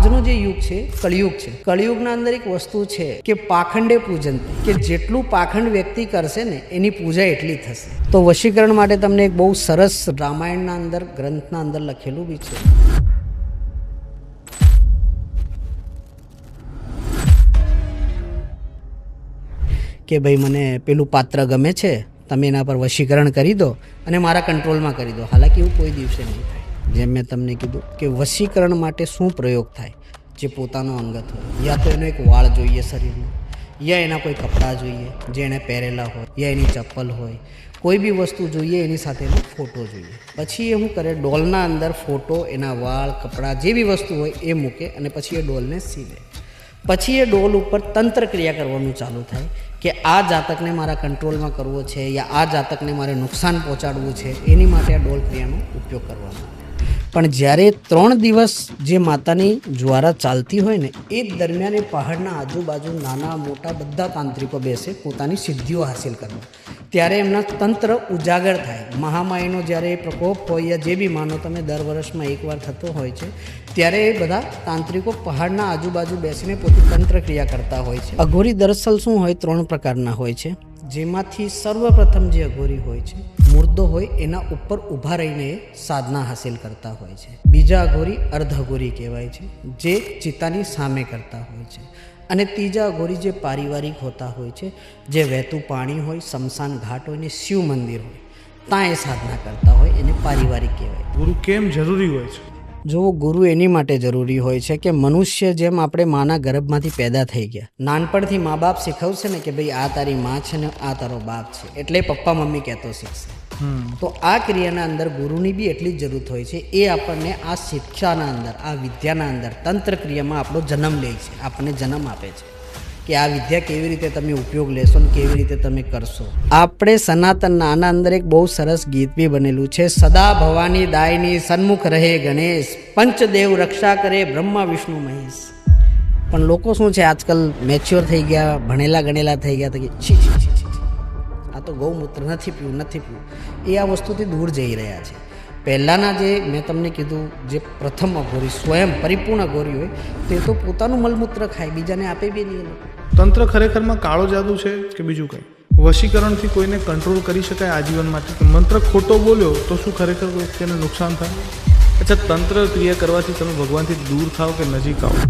આજનો જે યુગ છે કળિયુગ છે. કળિયુગના અંદર એક વસ્તુ છે કે પાખંડે પૂજન, કે જેટલું પાખંડ વ્યક્તિ કરશે ને એની પૂજા એટલી થશે. તો વશીકરણ માટે તમને એક બહુ સરસ રામાયણના અંદર ગ્રંથના અંદર લખેલું બી છે. કે ભાઈ મને પેલું પાત્ર ગમે છે, તમે એના પર વશીકરણ કરી દો અને મારા કંટ્રોલમાં કરી દો. હાલાકી એવું કોઈ દિવસે નહીં થાય. જેમ મેં તમને કીધું કે વશીકરણ માટે શું પ્રયોગ થાય, જે પોતાનો અંગત હોય, યા તો એનો એક વાળ જોઈએ શરીરનો, યા એના કોઈ કપડાં જોઈએ જે એણે પહેરેલા હોય, યા એની ચપ્પલ હોય, કોઈ બી વસ્તુ જોઈએ, એની સાથે એનો ફોટો જોઈએ. પછી એ શું કરે, ડોલના અંદર ફોટો, એના વાળ, કપડાં, જે બી વસ્તુ હોય એ મૂકે અને પછી એ ડોલને સીવે. પછી એ ડોલ ઉપર તંત્ર ક્રિયા કરવાનું ચાલુ થાય કે આ જાતકને મારા કંટ્રોલમાં કરવો છે યા આ જાતકને મારે નુકસાન પહોંચાડવું છે, એની માટે આ ડોલ ક્રિયાનો ઉપયોગ કરવામાં આવે. પણ જ્યારે 3 દિવસ જે માતાની જ્વારા ચાલતી હોય ને, એ દરમિયાન એ પહાડના આજુબાજુ નાના મોટા બધા તાંત્રિકો બેસે પોતાની સિદ્ધિઓ હાંસિલ કરવા. ત્યારે એમના તંત્ર ઉજાગર થાય. મહામાયનો જ્યારે પ્રકોપ હોય યા જે બી માનો તમે દર વર્ષમાં એકવાર થતો હોય છે, ત્યારે એ બધા તાંત્રિકો પહાડના આજુબાજુ બેસીને પોતે તંત્ર ક્રિયા કરતા હોય છે. અઘોરી દરઅસલ શું હોય, 3 પ્રકારના હોય છે. જેમાંથી સર્વપ્રથમ જે અઘોરી હોય છે, મુર્દો હોય એના ઉપર ઊભા રહીને એ સાધના હાસિલ કરતા હોય છે. બીજા અઘોરી અર્ધ અઘોરી કહેવાય છે, જે ચિતાની સામે કરતા હોય છે. અને ત્રીજા અઘોરી જે પારિવારિક હોતા હોય છે, જે વહેતું પાણી હોય, શમશાન ઘાટ હોય ને શિવ મંદિર હોય, ત્યાં એ સાધના કરતા હોય, એને પારિવારિક કહેવાય. ગુરુ કેમ જરૂરી હોય છે? જો ગુરુ એની માટે જરૂરી હોય છે કે મનુષ્ય જેમ આપણે માના ગર્ભમાંથી પેદા થઈ ગયા, નાનપણથી મા બાપ શીખવશે ને કે ભાઈ આ તારી માં છે ને આ તારો બાપ છે, એટલે પપ્પા મમ્મી કહેતો શીખશે. તો આ ક્રિયાના અંદર ગુરુની બી એટલી જ જરૂરત હોય છે. એ આપણને આ શિક્ષાના અંદર, આ વિદ્યાના અંદર, તંત્ર ક્રિયામાં આપણો જન્મ લે છે, આપણને જન્મ આપે છે કે આ વિદ્યા કેવી રીતે તમે ઉપયોગ લેશો ને કેવી રીતે તમે કરશો. આપણે સનાતનના આના અંદર એક બહુ સરસ ગીત બી બનેલું છે, સદા ભવાની દાયની સન્મુખ રહે ગણેશ, પંચદેવ રક્ષા કરે બ્રહ્મા વિષ્ણુ મહેશ. પણ લોકો શું છે, આજકાલ મેચ્યોર થઈ ગયા, ભણેલા ગણેલા થઈ ગયા, તો કે છી છી છી છી આ તો ગૌમૂત્ર નથી પીવું. એ આ વસ્તુથી દૂર જઈ રહ્યા છે. પહેલાંના જે મેં તમને કીધું, જે પ્રથમ અઘોરી, સ્વયં પરિપૂર્ણ અઘોરી હોય, તે તો પોતાનું મલમૂત્ર ખાય, બીજાને આપે બી નહીં. તંત્ર ખરેખરમાં કાળો જાદુ છે કે બીજું કંઈ? વશીકરણથી કોઈને કંટ્રોલ કરી શકાય આજીવન માટે? મંત્ર ખોટો બોલ્યો તો શું ખરેખર કોઈ વ્યક્તિને નુકસાન થાય? અચ્છા, તંત્ર ક્રિયા કરવાથી તમે ભગવાનથી દૂર થાવ કે નજીક આવો?